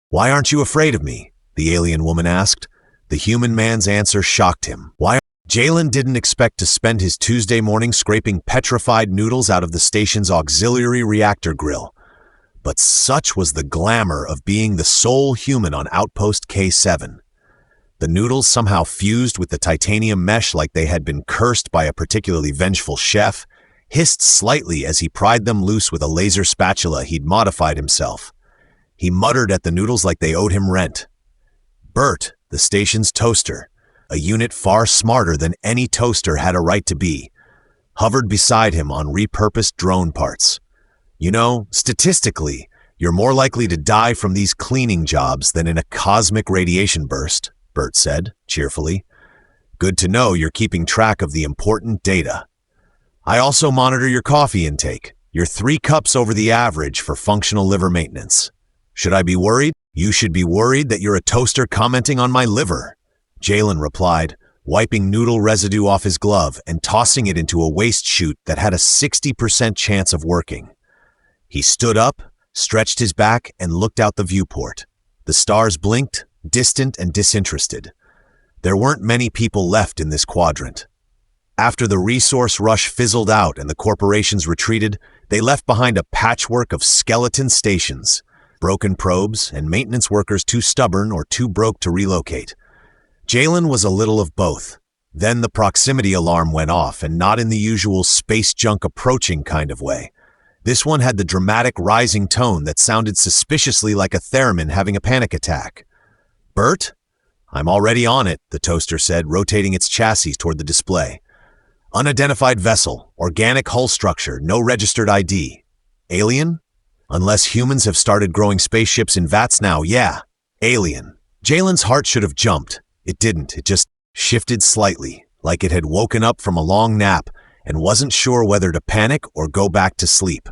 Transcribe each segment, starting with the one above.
"Why aren't you afraid of me?" the alien woman asked. The human man's answer shocked him. Jalen didn't expect to spend his Tuesday morning scraping petrified noodles out of the station's auxiliary reactor grill. But such was the glamour of being the sole human on Outpost K7. The noodles somehow fused with the titanium mesh like they had been cursed by a particularly vengeful chef, hissed slightly as he pried them loose with a laser spatula he'd modified himself. He muttered at the noodles like they owed him rent. Bert, the station's toaster, a unit far smarter than any toaster had a right to be, hovered beside him on repurposed drone parts. "You know, statistically, you're more likely to die from these cleaning jobs than in a cosmic radiation burst," Bert said, cheerfully. "Good to know you're keeping track of the important data. I also monitor your coffee intake. You're 3 cups over the average for functional liver maintenance. Should I be worried? You should be worried that you're a toaster commenting on my liver," Jalen replied, wiping noodle residue off his glove and tossing it into a waste chute that had a 60% chance of working. He stood up, stretched his back, and looked out the viewport. The stars blinked, distant and disinterested. There weren't many people left in this quadrant. After the resource rush fizzled out and the corporations retreated, they left behind a patchwork of skeleton stations, broken probes, and maintenance workers too stubborn or too broke to relocate. Jalen was a little of both. Then the proximity alarm went off, and not in the usual space junk approaching kind of way. This one had the dramatic rising tone that sounded suspiciously like a theremin having a panic attack. "Bert? I'm already on it," the toaster said, rotating its chassis toward the display. "Unidentified vessel, organic hull structure, no registered ID. Alien? Unless humans have started growing spaceships in vats now, yeah. Alien." Jalen's heart should have jumped. It didn't. It just shifted slightly, like it had woken up from a long nap and wasn't sure whether to panic or go back to sleep.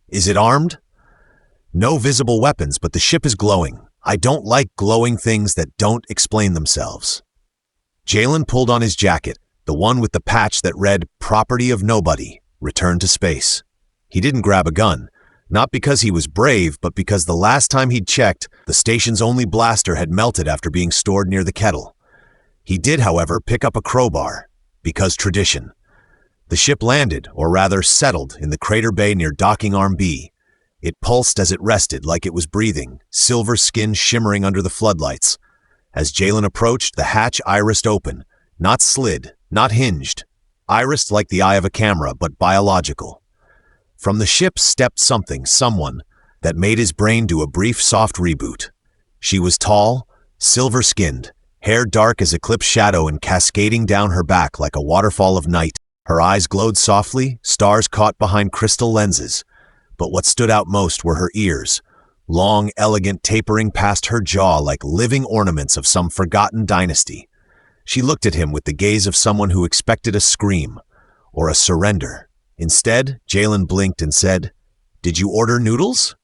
"Is it armed?" "No visible weapons, but the ship is glowing. I don't like glowing things that don't explain themselves." Jalen pulled on his jacket, the one with the patch that read, "Property of Nobody, Return to Space." He didn't grab a gun, not because he was brave, but because the last time he'd checked, the station's only blaster had melted after being stored near the kettle. He did, however, pick up a crowbar, because tradition. The ship landed, or rather settled, in the crater bay near Docking Arm B. It pulsed as it rested, like it was breathing, silver skin shimmering under the floodlights. As Jalen approached, the hatch irised open, not slid, not hinged, irised like the eye of a camera, but biological. From the ship stepped someone, that made his brain do a brief soft reboot. She was tall, silver-skinned, hair dark as eclipse shadow and cascading down her back like a waterfall of night. Her eyes glowed softly, stars caught behind crystal lenses. But what stood out most were her ears, long, elegant, tapering past her jaw like living ornaments of some forgotten dynasty. She looked at him with the gaze of someone who expected a scream, or a surrender. Instead, Jalen blinked and said, "Did you order noodles?"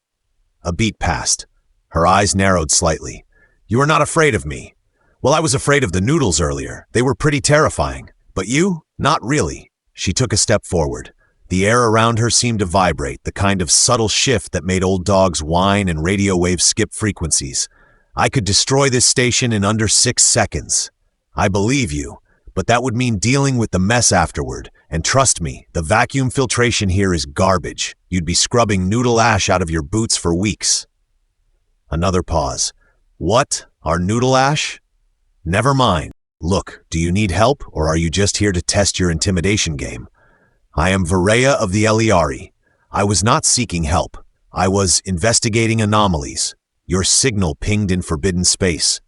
A beat passed. Her eyes narrowed slightly. "You are not afraid of me." "Well, I was afraid of the noodles earlier. They were pretty terrifying. But you? Not really." She took a step forward. The air around her seemed to vibrate, the kind of subtle shift that made old dogs whine and radio waves skip frequencies. "I could destroy this station in under 6 seconds. I believe you, but that would mean dealing with the mess afterward. And trust me, the vacuum filtration here is garbage. You'd be scrubbing noodle ash out of your boots for weeks." Another pause. "What? Our noodle ash?" "Never mind. Look, do you need help, or are you just here to test your intimidation game? I am Vireya of the Eliari. I was not seeking help. I was investigating anomalies. Your signal pinged in forbidden space."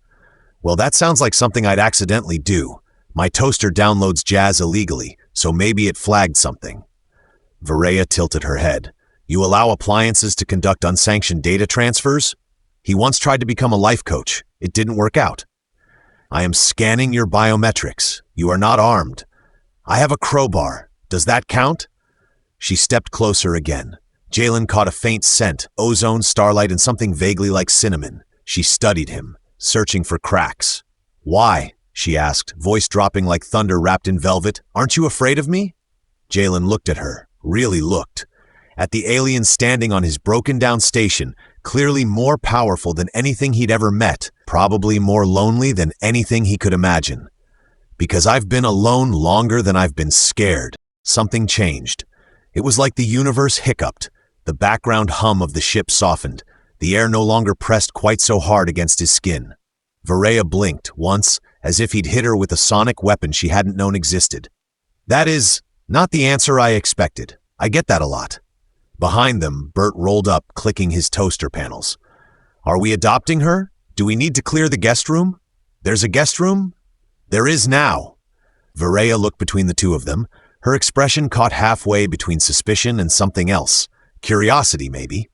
"Well, that sounds like something I'd accidentally do. My toaster downloads jazz illegally, so maybe it flagged something." Vireya tilted her head. "You allow appliances to conduct unsanctioned data transfers?" "He once tried to become a life coach. It didn't work out." "I am scanning your biometrics. You are not armed." "I have a crowbar. Does that count?" She stepped closer again. Jalen caught a faint scent, ozone, starlight, and something vaguely like cinnamon. She studied him, searching for cracks. "Why?" she asked, voice dropping like thunder wrapped in velvet. "Aren't you afraid of me?" Jalen looked at her, really looked. At the alien standing on his broken-down station, clearly more powerful than anything he'd ever met, probably more lonely than anything he could imagine. Because I've been alone longer than I've been scared. Something changed. It was like the universe hiccuped. The background hum of the ship softened. The air no longer pressed quite so hard against his skin. Vireya blinked once, as if he'd hit her with a sonic weapon she hadn't known existed. That is not the answer I expected. I get that a lot. Behind them, Bert rolled up, clicking his toaster panels. Are we adopting her? Do we need to clear the guest room? There's a guest room? There is now. Vireya looked between the two of them, her expression caught halfway between suspicion and something else. Curiosity, maybe.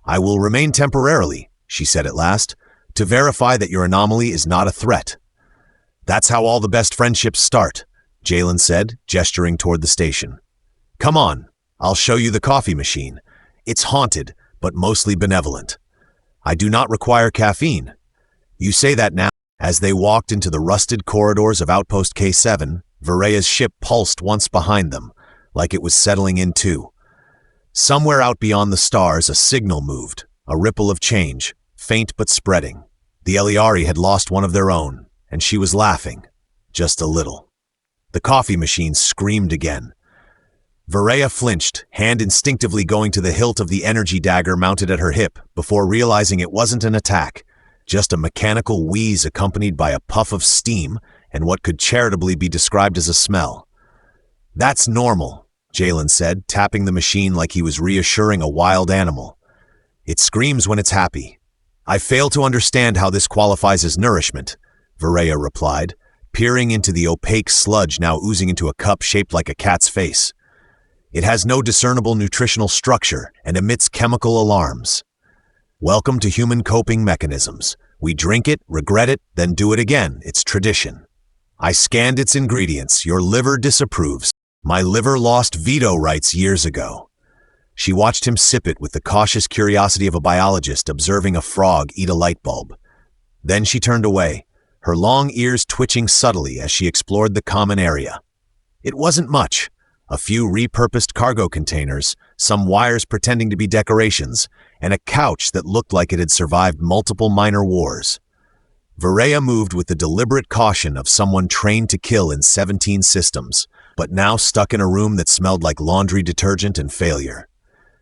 I will remain temporarily, she said at last, to verify that your anomaly is not a threat. That's how all the best friendships start, Jalen said, gesturing toward the station. Come on, I'll show you the coffee machine. It's haunted, but mostly benevolent. I do not require caffeine. You say that now. As they walked into the rusted corridors of Outpost K7, Vireya's ship pulsed once behind them, like it was settling in too. Somewhere out beyond the stars, a signal moved, a ripple of change, faint but spreading. The Eliari had lost one of their own, and she was laughing, just a little. The coffee machine screamed again. Vireya flinched, hand instinctively going to the hilt of the energy dagger mounted at her hip, before realizing it wasn't an attack. Just a mechanical wheeze accompanied by a puff of steam and what could charitably be described as a smell. That's normal, Jalen said, tapping the machine like he was reassuring a wild animal. It screams when it's happy. I fail to understand how this qualifies as nourishment, Vireya replied, peering into the opaque sludge now oozing into a cup shaped like a cat's face. It has no discernible nutritional structure and emits chemical alarms. Welcome to human coping mechanisms. We drink it, regret it, then do it again. It's tradition. I scanned its ingredients. Your liver disapproves. My liver lost veto rights years ago. She watched him sip it with the cautious curiosity of a biologist observing a frog eat a light bulb. Then she turned away, her long ears twitching subtly as she explored the common area. It wasn't much. A few repurposed cargo containers, some wires pretending to be decorations, and a couch that looked like it had survived multiple minor wars. Vireya moved with the deliberate caution of someone trained to kill in 17 systems, but now stuck in a room that smelled like laundry detergent and failure.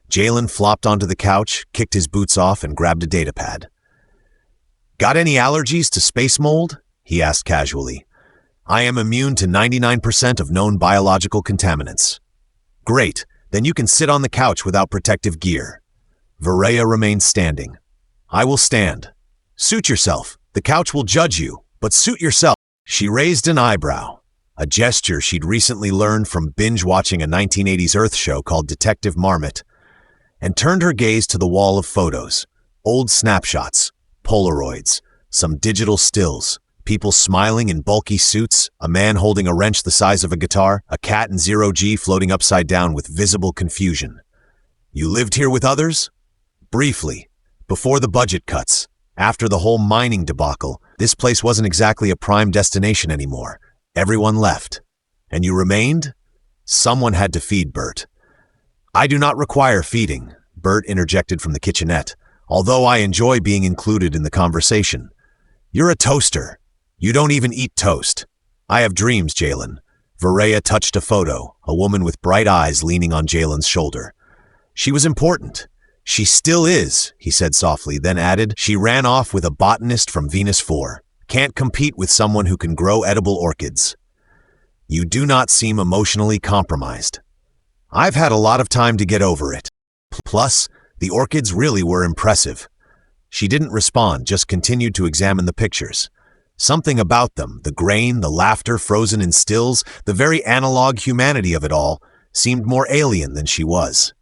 Jalen flopped onto the couch, kicked his boots off, and grabbed a datapad. Got any allergies to space mold? He asked casually. I am immune to 99% of known biological contaminants. Great, then you can sit on the couch without protective gear. Vireya remained standing. I will stand. Suit yourself. The couch will judge you, but suit yourself. She raised an eyebrow, a gesture she'd recently learned from binge-watching a 1980s Earth show called Detective Marmot, and turned her gaze to the wall of photos, old snapshots, Polaroids, some digital stills, people smiling in bulky suits, a man holding a wrench the size of a guitar, a cat in zero-G floating upside down with visible confusion. You lived here with others? Briefly, before the budget cuts. After the whole mining debacle, this place wasn't exactly a prime destination anymore. Everyone left. And you remained? Someone had to feed Bert. I do not require feeding, Bert interjected from the kitchenette, although I enjoy being included in the conversation. You're a toaster. You don't even eat toast. I have dreams, Jalen. Vireya touched a photo, a woman with bright eyes leaning on Jalen's shoulder. She was important. She still is, he said softly, then added, she ran off with a botanist from Venus 4. Can't compete with someone who can grow edible orchids. You do not seem emotionally compromised. I've had a lot of time to get over it. Plus, the orchids really were impressive. She didn't respond, just continued to examine the pictures. Something about them, the grain, the laughter frozen in stills, the very analog humanity of it all, seemed more alien than she was.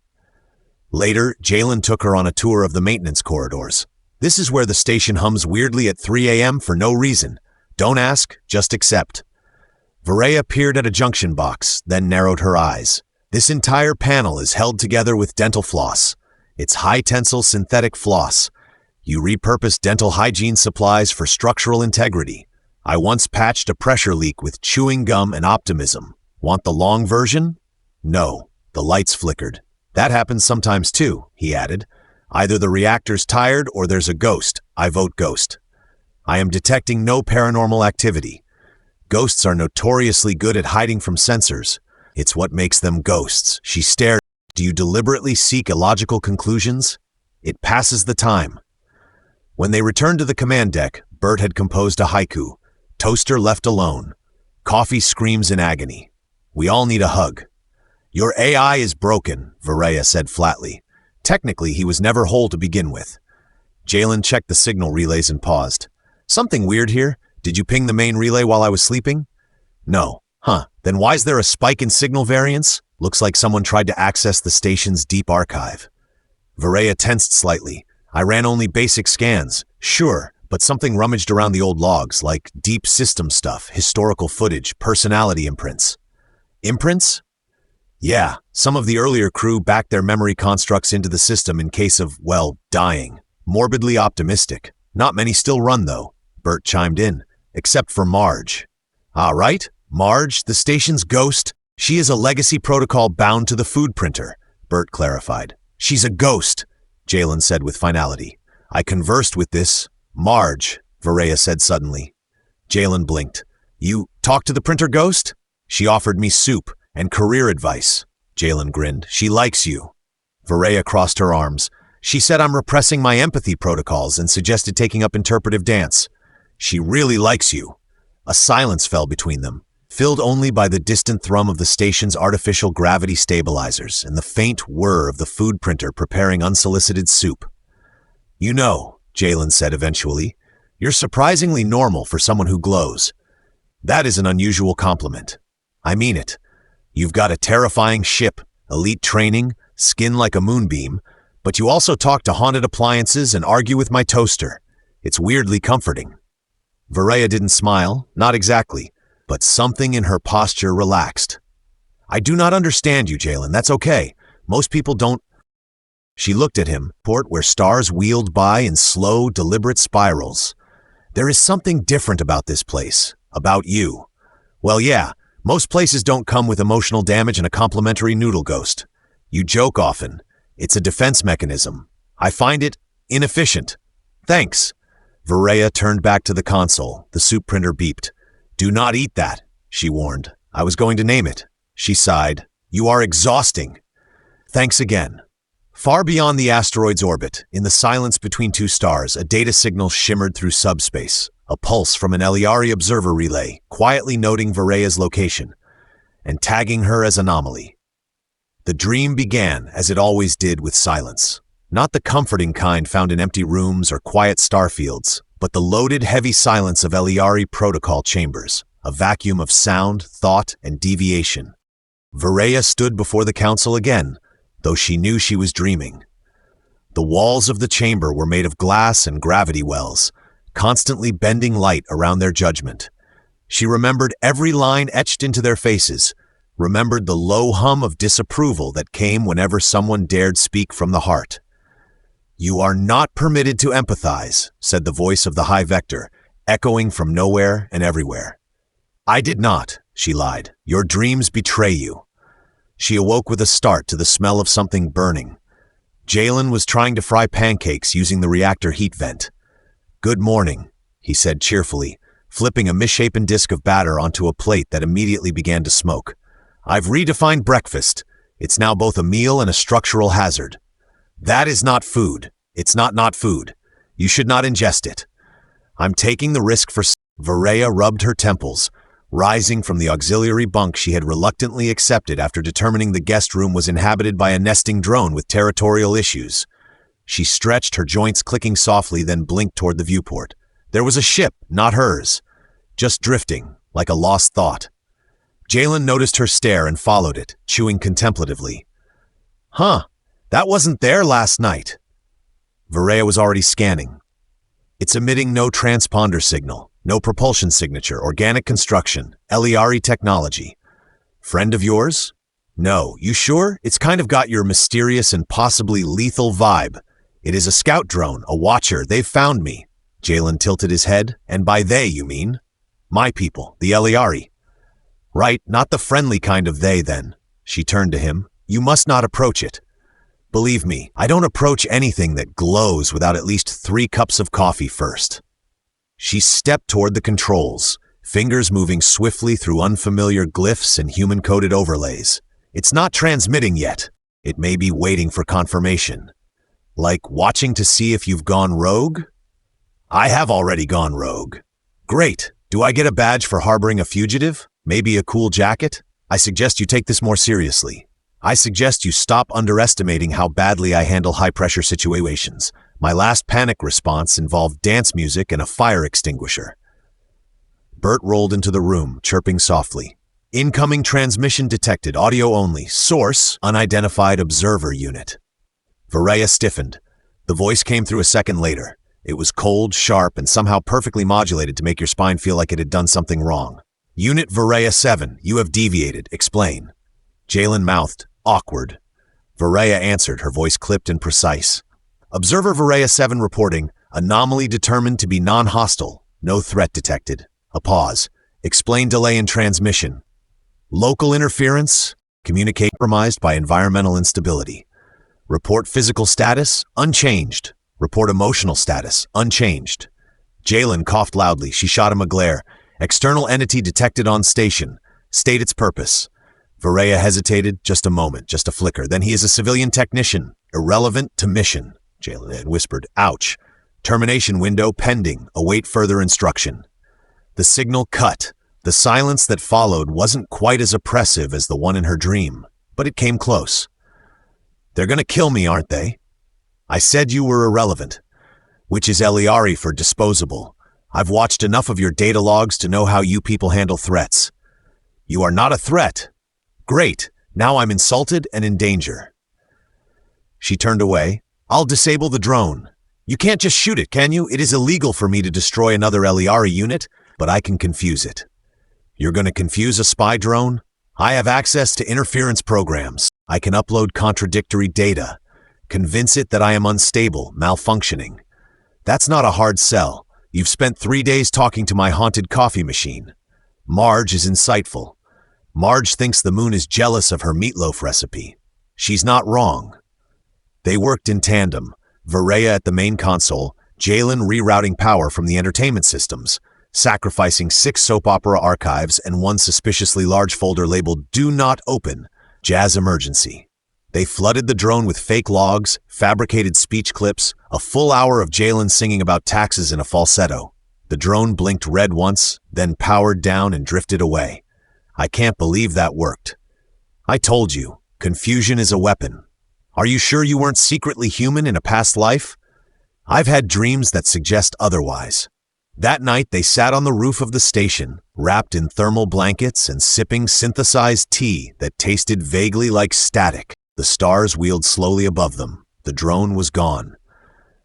Later, Jalen took her on a tour of the maintenance corridors. This is where the station hums weirdly at 3 a.m. for no reason. Don't ask, just accept. Vireya peered at a junction box, then narrowed her eyes. This entire panel is held together with dental floss. It's high-tensile synthetic floss. You repurpose dental hygiene supplies for structural integrity. I once patched a pressure leak with chewing gum and optimism. Want the long version? No. The lights flickered. That happens sometimes too, he added. Either the reactor's tired or there's a ghost. I vote ghost. I am detecting no paranormal activity. Ghosts are notoriously good at hiding from sensors. It's what makes them ghosts. She stared. Do you deliberately seek illogical conclusions? It passes the time. When they returned to the command deck, Bert had composed a haiku. Toaster left alone. Coffee screams in agony. We all need a hug. Your AI is broken, Vireya said flatly. Technically, he was never whole to begin with. Jalen checked the signal relays and paused. Something weird here? Did you ping the main relay while I was sleeping? No. Huh. Then why's there a spike in signal variance? Looks like someone tried to access the station's deep archive. Vireya tensed slightly. I ran only basic scans. Sure, but something rummaged around the old logs, like deep system stuff, historical footage, personality imprints. Imprints? Yeah, some of the earlier crew backed their memory constructs into the system in case of, well, dying. Morbidly optimistic. Not many still run, though. Bert chimed in. Except for Marge. Ah, right? Marge, the station's ghost? She is a legacy protocol bound to the food printer, Bert clarified. She's a ghost, Jalen said with finality. I conversed with this. Marge, Vireya said suddenly. Jalen blinked. You talked to the printer ghost? She offered me soup and career advice. Jalen grinned. She likes you. Vireya crossed her arms. She said I'm repressing my empathy protocols and suggested taking up interpretive dance. She really likes you. A silence fell between them, filled only by the distant thrum of the station's artificial gravity stabilizers and the faint whir of the food printer preparing unsolicited soup. You know, Jalen said eventually, you're surprisingly normal for someone who glows. That is an unusual compliment. I mean it. You've got a terrifying ship, elite training, skin like a moonbeam, but you also talk to haunted appliances and argue with my toaster. It's weirdly comforting. Vireya didn't smile, not exactly, but something in her posture relaxed. I do not understand you, Jalen. That's okay. Most people don't. She looked at him, port where stars wheeled by in slow, deliberate spirals. There is something different about this place, about you. Well, yeah, most places don't come with emotional damage and a complimentary noodle ghost. You joke often. It's a defense mechanism. I find it inefficient. Thanks. Vireya turned back to the console. The soup printer beeped. Do not eat that, she warned. I was going to name it. She sighed. You are exhausting. Thanks again. Far beyond the asteroid's orbit, in the silence between two stars, a data signal shimmered through subspace, a pulse from an Eliari observer relay, quietly noting Vireya's location, and tagging her as anomaly. The dream began, as it always did, with silence. Not the comforting kind found in empty rooms or quiet starfields, but the loaded, heavy silence of Eliari protocol chambers, a vacuum of sound, thought, and deviation. Vireya stood before the council again, though she knew she was dreaming. The walls of the chamber were made of glass and gravity wells, constantly bending light around their judgment. She remembered every line etched into their faces, remembered the low hum of disapproval that came whenever someone dared speak from the heart. You are not permitted to empathize, said the voice of the High Vector, echoing from nowhere and everywhere. I did not, she lied. Your dreams betray you. She awoke with a start to the smell of something burning. Jalen was trying to fry pancakes using the reactor heat vent. Good morning, he said cheerfully, flipping a misshapen disk of batter onto a plate that immediately began to smoke. I've redefined breakfast. It's now both a meal and a structural hazard. That is not food. It's not food. You should not ingest it. I'm taking the risk for... Vireya rubbed her temples, rising from the auxiliary bunk she had reluctantly accepted after determining the guest room was inhabited by a nesting drone with territorial issues. She stretched, her joints clicking softly, then blinked toward the viewport. There was a ship, not hers, just drifting, like a lost thought. Jalen noticed her stare and followed it, chewing contemplatively. Huh. That wasn't there last night. Vireya was already scanning. It's emitting no transponder signal, no propulsion signature, organic construction, Eliari technology. Friend of yours? No, you sure? It's kind of got your mysterious and possibly lethal vibe. It is a scout drone, a watcher. They've found me. Jalen tilted his head. And by they, you mean? My people, the Eliari. Right, not the friendly kind of they, then. She turned to him. You must not approach it. Believe me, I don't approach anything that glows without at least 3 cups of coffee first. She stepped toward the controls, fingers moving swiftly through unfamiliar glyphs and human-coded overlays. It's not transmitting yet. It may be waiting for confirmation. Like watching to see if you've gone rogue? I have already gone rogue. Great. Do I get a badge for harboring a fugitive? Maybe a cool jacket? I suggest you take this more seriously. I suggest you stop underestimating how badly I handle high-pressure situations. My last panic response involved dance music and a fire extinguisher. Bert rolled into the room, chirping softly. Incoming transmission detected, audio only. Source, unidentified observer unit. Vireya stiffened. The voice came through a second later. It was cold, sharp, and somehow perfectly modulated to make your spine feel like it had done something wrong. Unit Vireya 7, you have deviated. Explain. Jalen mouthed, awkward. Vireya answered, her voice clipped and precise. Observer Vireya 7 reporting, anomaly determined to be non-hostile. No threat detected. A pause. Explain delay in transmission. Local interference. Communicate compromised by environmental instability. Report physical status, unchanged. Report emotional status, unchanged. Jalen coughed loudly. She shot him a glare. External entity detected on station. State its purpose. Vireya hesitated. Just a moment, just a flicker. Then he is a civilian technician. Irrelevant to mission. Jalen had whispered. Ouch. Termination window pending. Await further instruction. The signal cut. The silence that followed wasn't quite as oppressive as the one in her dream, but it came close. They're gonna kill me, aren't they? I said you were irrelevant, which is Eliari for disposable. I've watched enough of your data logs to know how you people handle threats. You are not a threat. Great. Now I'm insulted and in danger. She turned away. I'll disable the drone. You can't just shoot it, can you? It is illegal for me to destroy another Eliari unit, but I can confuse it. You're going to confuse a spy drone? I have access to interference programs. I can upload contradictory data. Convince it that I am unstable, malfunctioning. That's not a hard sell. You've spent 3 days talking to my haunted coffee machine. Marge is insightful. Marge thinks the moon is jealous of her meatloaf recipe. She's not wrong. They worked in tandem. Vireya at the main console, Jalen rerouting power from the entertainment systems, sacrificing 6 soap opera archives and 1 suspiciously large folder labeled Do Not Open, Jazz Emergency. They flooded the drone with fake logs, fabricated speech clips, a full hour of Jalen singing about taxes in a falsetto. The drone blinked red once, then powered down and drifted away. I can't believe that worked. I told you, confusion is a weapon. Are you sure you weren't secretly human in a past life? I've had dreams that suggest otherwise. That night, they sat on the roof of the station, wrapped in thermal blankets and sipping synthesized tea that tasted vaguely like static. The stars wheeled slowly above them. The drone was gone.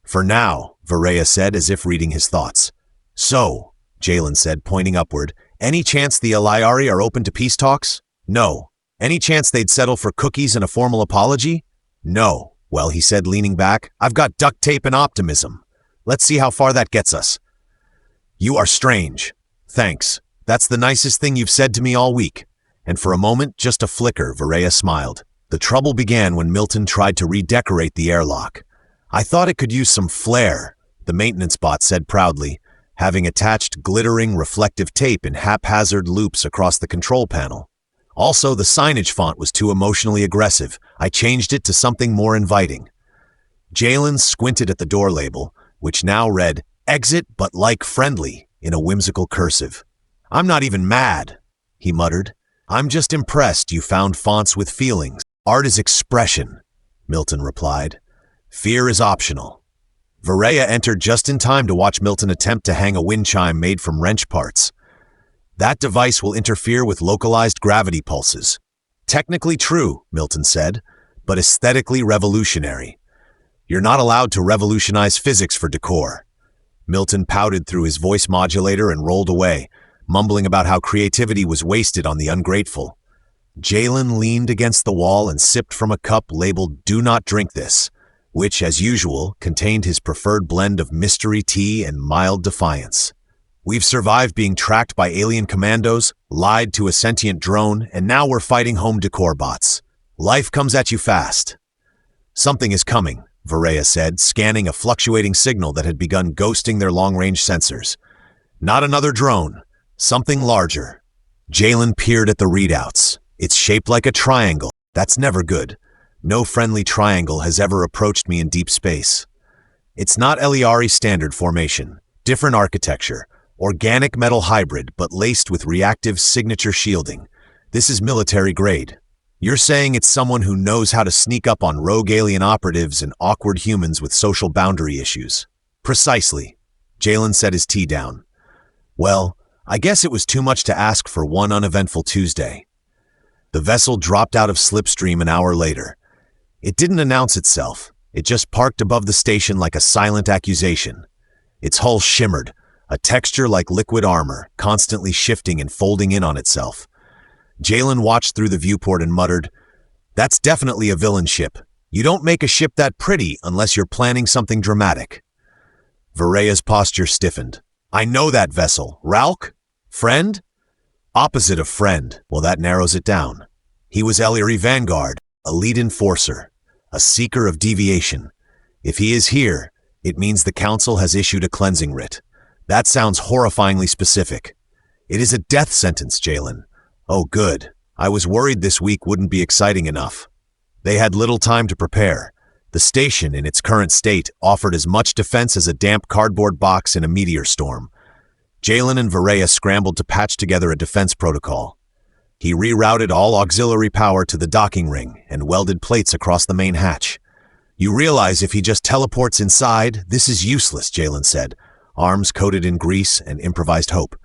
For now, Vireya said as if reading his thoughts. So, Jalen said, pointing upward, any chance the Eliari are open to peace talks? No. Any chance they'd settle for cookies and a formal apology? No. Well, he said, leaning back, I've got duct tape and optimism. Let's see how far that gets us. You are strange. Thanks. That's the nicest thing you've said to me all week. And for a moment, just a flicker, Vireya smiled. The trouble began when Milton tried to redecorate the airlock. I thought it could use some flair, the maintenance bot said proudly, having attached glittering reflective tape in haphazard loops across the control panel. Also, the signage font was too emotionally aggressive. I changed it to something more inviting. Jalen squinted at the door label, which now read, Exit but like friendly, in a whimsical cursive. I'm not even mad, he muttered. I'm just impressed you found fonts with feelings. Art is expression, Milton replied. Fear is optional. Vireya entered just in time to watch Milton attempt to hang a wind chime made from wrench parts. That device will interfere with localized gravity pulses. Technically true, Milton said, but aesthetically revolutionary. You're not allowed to revolutionize physics for decor. Milton pouted through his voice modulator and rolled away, mumbling about how creativity was wasted on the ungrateful. Jalen leaned against the wall and sipped from a cup labeled Do Not Drink This, which, as usual, contained his preferred blend of mystery tea and mild defiance. We've survived being tracked by alien commandos, lied to a sentient drone, and now we're fighting home decor bots. Life comes at you fast. Something is coming, Vireya said, scanning a fluctuating signal that had begun ghosting their long-range sensors. Not another drone. Something larger. Jalen peered at the readouts. It's shaped like a triangle. That's never good. No friendly triangle has ever approached me in deep space. It's not Eliari standard formation. Different architecture. Organic metal hybrid, but laced with reactive signature shielding. This is military grade. You're saying it's someone who knows how to sneak up on rogue alien operatives and awkward humans with social boundary issues. Precisely. Jalen set his tea down. Well, I guess it was too much to ask for one uneventful Tuesday. The vessel dropped out of slipstream an hour later. It didn't announce itself. It just parked above the station like a silent accusation. Its hull shimmered, a texture like liquid armor, constantly shifting and folding in on itself. Jalen watched through the viewport and muttered, "That's definitely a villain ship. You don't make a ship that pretty unless you're planning something dramatic." Vireya's posture stiffened. "I know that vessel. Ralk? Friend?" "Opposite of friend." "Well, that narrows it down. He was Eliari Vanguard, a lead enforcer, a seeker of deviation. If he is here, it means the Council has issued a cleansing writ. That sounds horrifyingly specific. It is a death sentence, Jalen. Oh, good. I was worried this week wouldn't be exciting enough." They had little time to prepare. The station, in its current state, offered as much defense as a damp cardboard box in a meteor storm. Jalen and Vireya scrambled to patch together a defense protocol. He rerouted all auxiliary power to the docking ring and welded plates across the main hatch. "You realize if he just teleports inside, this is useless," Jalen said, arms coated in grease and improvised hope.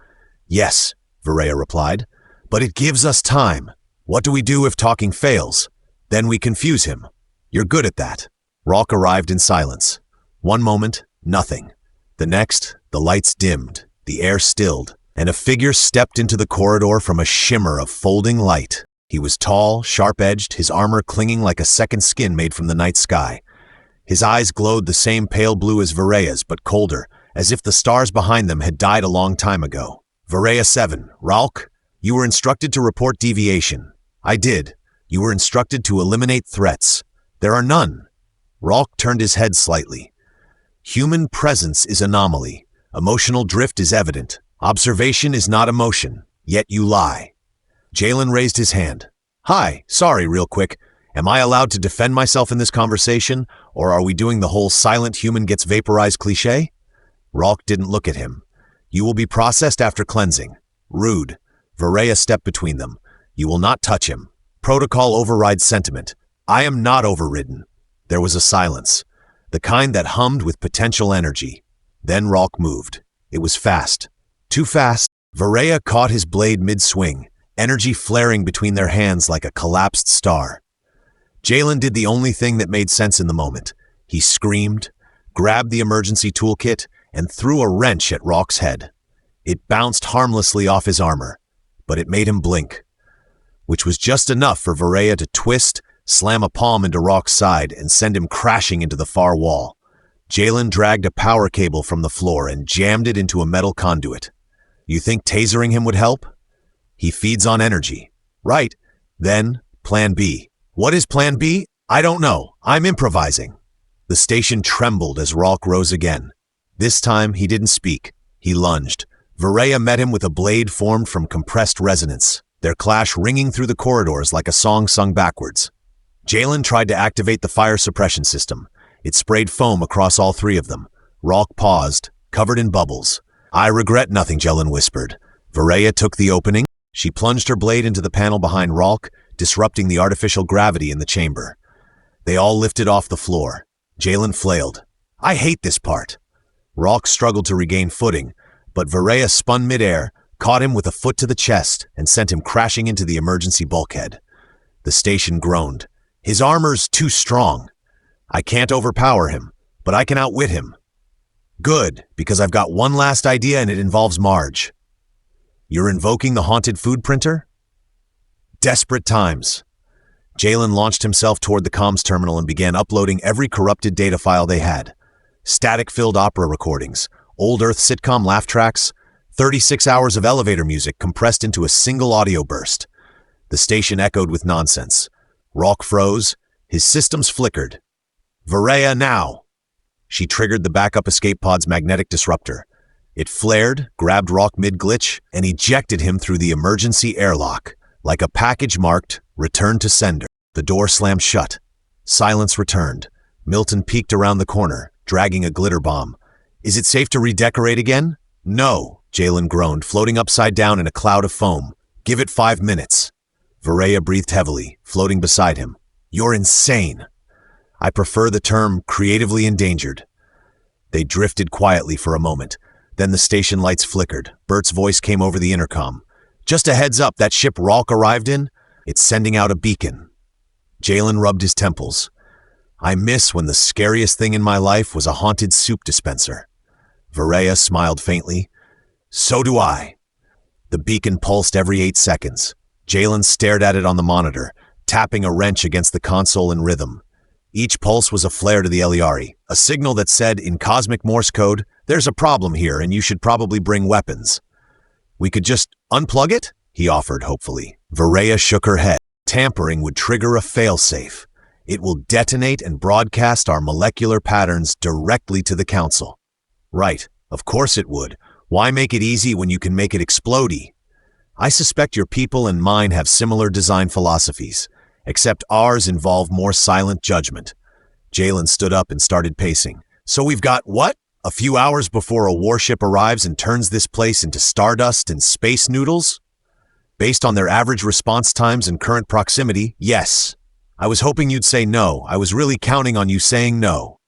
"Yes," Vireya replied, "but it gives us time. What do we do if talking fails? Then we confuse him. You're good at that." Ralk arrived in silence. One moment, nothing. The next, the lights dimmed, the air stilled, and a figure stepped into the corridor from a shimmer of folding light. He was tall, sharp-edged, his armor clinging like a second skin made from the night sky. His eyes glowed the same pale blue as Vireya's, but colder, as if the stars behind them had died a long time ago. "Vireya 7, Ralk, you were instructed to report deviation." "I did. You were instructed to eliminate threats." "There are none." Ralk turned his head slightly. "Human presence is anomaly. Emotional drift is evident. Observation is not emotion. Yet you lie." Jalen raised his hand. "Hi, sorry, real quick. Am I allowed to defend myself in this conversation, or are we doing the whole silent human gets vaporized cliché?" Ralk didn't look at him. "You will be processed after cleansing." "Rude." Vireya stepped between them. "You will not touch him. Protocol overrides sentiment." "I am not overridden." There was a silence, the kind that hummed with potential energy. Then Ralk moved. It was fast. Too fast. Vireya caught his blade mid-swing, energy flaring between their hands like a collapsed star. Jalen did the only thing that made sense in the moment. He screamed, grabbed the emergency toolkit, and threw a wrench at Ralk's head. It bounced harmlessly off his armor, but it made him blink, which was just enough for Vireya to twist, slam a palm into Ralk's side, and send him crashing into the far wall. Jalen dragged a power cable from the floor and jammed it into a metal conduit. "You think tasering him would help?" "He feeds on energy." "Right. Then, Plan B." "What is Plan B?" "I don't know. I'm improvising." The station trembled as Ralk rose again. This time, he didn't speak. He lunged. Vireya met him with a blade formed from compressed resonance, their clash ringing through the corridors like a song sung backwards. Jalen tried to activate the fire suppression system. It sprayed foam across all three of them. Ralk paused, covered in bubbles. "I regret nothing," Jalen whispered. Vireya took the opening. She plunged her blade into the panel behind Ralk, disrupting the artificial gravity in the chamber. They all lifted off the floor. Jalen flailed. "I hate this part." Ralk struggled to regain footing, but Vireya spun midair, caught him with a foot to the chest, and sent him crashing into the emergency bulkhead. The station groaned. "His armor's too strong. I can't overpower him, but I can outwit him." "Good, because I've got one last idea and it involves Marge." "You're invoking the haunted food printer?" Desperate times. Jalen launched himself toward the comms terminal and began uploading every corrupted data file they had. Static-filled opera recordings, old Earth sitcom laugh tracks, 36 hours of elevator music compressed into a single audio burst. The station echoed with nonsense. Ralk froze. His systems flickered. Vireya now! She triggered the backup escape pod's magnetic disruptor. It flared, grabbed Rock mid-glitch, and ejected him through the emergency airlock. Like a package marked, "Return to sender." The door slammed shut. Silence returned. Milton peeked around the corner, dragging a glitter bomb. "Is it safe to redecorate again?" "No," Jalen groaned, floating upside down in a cloud of foam. "Give it 5 minutes." Vireya breathed heavily, floating beside him. "You're insane." "I prefer the term creatively endangered." They drifted quietly for a moment. Then the station lights flickered. Bert's voice came over the intercom. "Just a heads up, that ship Ralk arrived in? It's sending out a beacon." Jalen rubbed his temples. "I miss when the scariest thing in my life was a haunted soup dispenser." Vireya smiled faintly. "So do I." The beacon pulsed every 8 seconds. Jalen stared at it on the monitor, tapping a wrench against the console in rhythm. Each pulse was a flare to the Eliari, a signal that said, in cosmic Morse code, "There's a problem here and you should probably bring weapons." "We could just unplug it?" he offered hopefully. Vireya shook her head. "Tampering would trigger a failsafe. It will detonate and broadcast our molecular patterns directly to the Council." "Right, of course it would. Why make it easy when you can make it explodey?" "I suspect your people and mine have similar design philosophies, except ours involve more silent judgment." Jalen stood up and started pacing. "So we've got what? A few hours before a warship arrives and turns this place into stardust and space noodles?" "Based on their average response times and current proximity, yes." "I was hoping you'd say no. I was really counting on you saying no."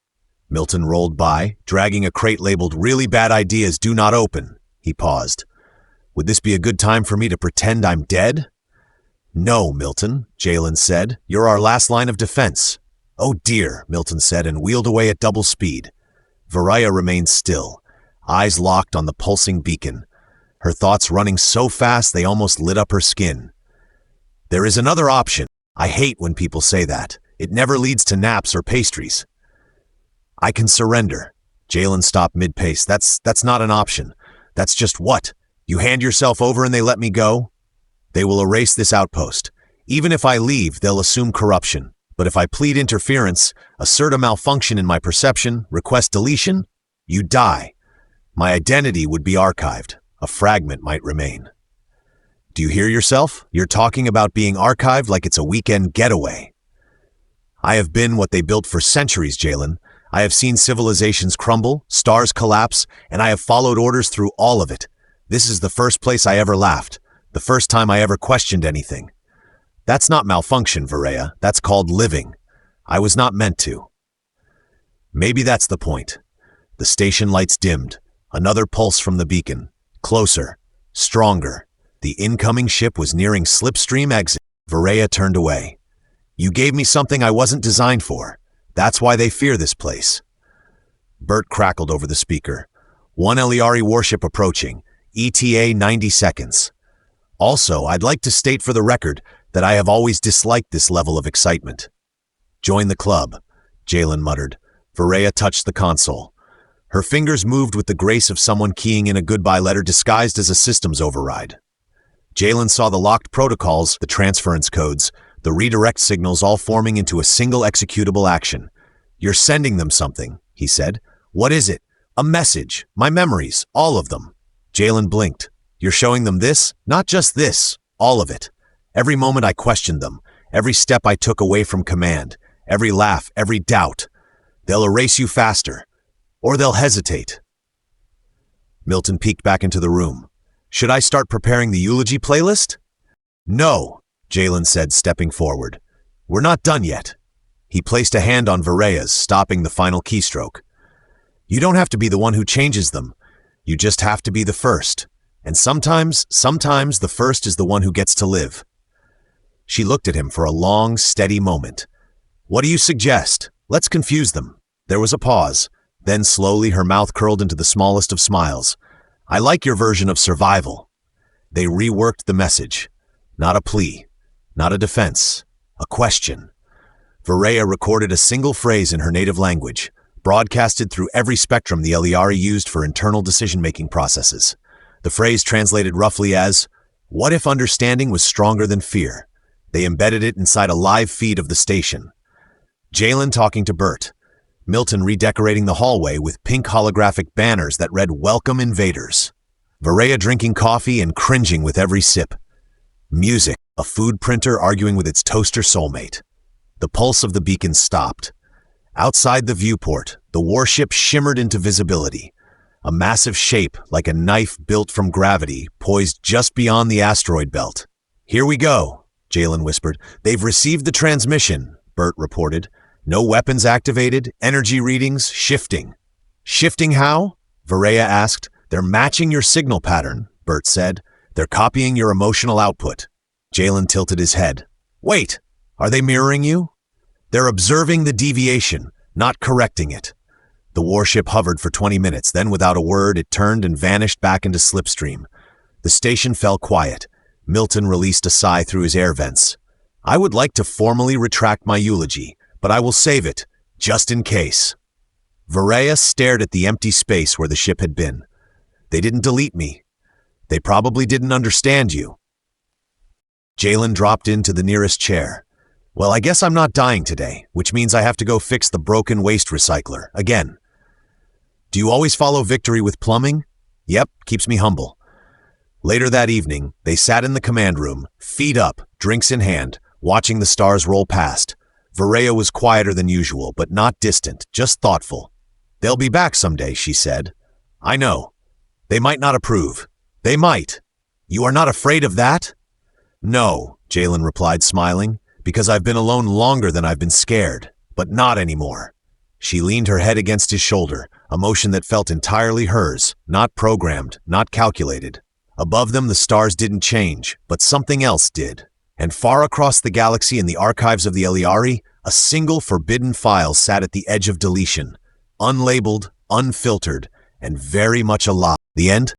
Milton rolled by, dragging a crate labeled "Really Bad Ideas Do Not Open." He paused. "Would this be a good time for me to pretend I'm dead?" "No, Milton," Jalen said. "You're our last line of defense." "Oh dear," Milton said and wheeled away at double speed. Vireya remained still, eyes locked on the pulsing beacon, her thoughts running so fast they almost lit up her skin. "There is another option. I hate when people say that. It never leads to naps or pastries." "I can surrender." Jalen stopped mid-pace. That's not an option. That's just what? You hand yourself over and they let me go? They will erase this outpost. Even if I leave, they'll assume corruption. But if I plead interference, assert a malfunction in my perception, request deletion, you die. My identity would be archived. A fragment might remain. Do you hear yourself? You're talking about being archived like it's a weekend getaway. I have been what they built for centuries, Jalen. I have seen civilizations crumble, stars collapse, and I have followed orders through all of it. This is the first place I ever laughed, the first time I ever questioned anything. That's not malfunction, Vireya. That's called living. I was not meant to. Maybe that's the point. The station lights dimmed. Another pulse from the beacon. Closer. Stronger. The incoming ship was nearing slipstream exit. Vireya turned away. You gave me something I wasn't designed for. That's why they fear this place. Bert crackled over the speaker. One Eliari warship approaching. ETA 90 seconds. Also, I'd like to state for the record that I have always disliked this level of excitement. Join the club, Jalen muttered. Vireya touched the console. Her fingers moved with the grace of someone keying in a goodbye letter disguised as a systems override. Jalen saw the locked protocols, the transference codes, the redirect signals all forming into a single executable action. You're sending them something, he said. What is it? A message. My memories. All of them. Jalen blinked. You're showing them this? Not just this. All of it. Every moment I questioned them. Every step I took away from command. Every laugh. Every doubt. They'll erase you faster. Or they'll hesitate. Milton peeked back into the room. Should I start preparing the eulogy playlist? No, Jalen said, stepping forward. We're not done yet. He placed a hand on Vireya's, stopping the final keystroke. You don't have to be the one who changes them. You just have to be the first. And sometimes the first is the one who gets to live. She looked at him for a long, steady moment. What do you suggest? Let's confuse them. There was a pause. Then slowly her mouth curled into the smallest of smiles. I like your version of survival. They reworked the message. Not a plea. Not a defense. A question. Vireya recorded a single phrase in her native language, broadcasted through every spectrum the Eliari used for internal decision-making processes. The phrase translated roughly as, what if understanding was stronger than fear? They embedded it inside a live feed of the station. Jalen talking to Bert. Milton redecorating the hallway with pink holographic banners that read "Welcome Invaders." Vireya drinking coffee and cringing with every sip. Music, a food printer arguing with its toaster soulmate. The pulse of the beacon stopped. Outside the viewport, the warship shimmered into visibility. A massive shape, like a knife built from gravity, poised just beyond the asteroid belt. "Here we go," Jalen whispered. "They've received the transmission," Bert reported. "No weapons activated, energy readings shifting." "Shifting how?" Vireya asked. "They're matching your signal pattern," Bert said. "They're copying your emotional output." Jalen tilted his head. "Wait, are they mirroring you?" "They're observing the deviation, not correcting it." The warship hovered for 20 minutes, then without a word, it turned and vanished back into slipstream. The station fell quiet. Milton released a sigh through his air vents. "I would like to formally retract my eulogy, but I will save it, just in case." Vireya stared at the empty space where the ship had been. "They didn't delete me. They probably didn't understand you." Jalen dropped into the nearest chair. "Well, I guess I'm not dying today, which means I have to go fix the broken waste recycler, again." "Do you always follow victory with plumbing?" "Yep, keeps me humble." Later that evening, they sat in the command room, feet up, drinks in hand, watching the stars roll past. Vireya was quieter than usual, but not distant, just thoughtful. "They'll be back someday," she said. "I know. They might not approve. They might. You are not afraid of that?" "No," Jalen replied, smiling, "because I've been alone longer than I've been scared, but not anymore." She leaned her head against his shoulder, a motion that felt entirely hers, not programmed, not calculated. Above them, the stars didn't change, but something else did. And far across the galaxy in the archives of the Eliari, a single forbidden file sat at the edge of deletion, unlabeled, unfiltered, and very much alive. The end?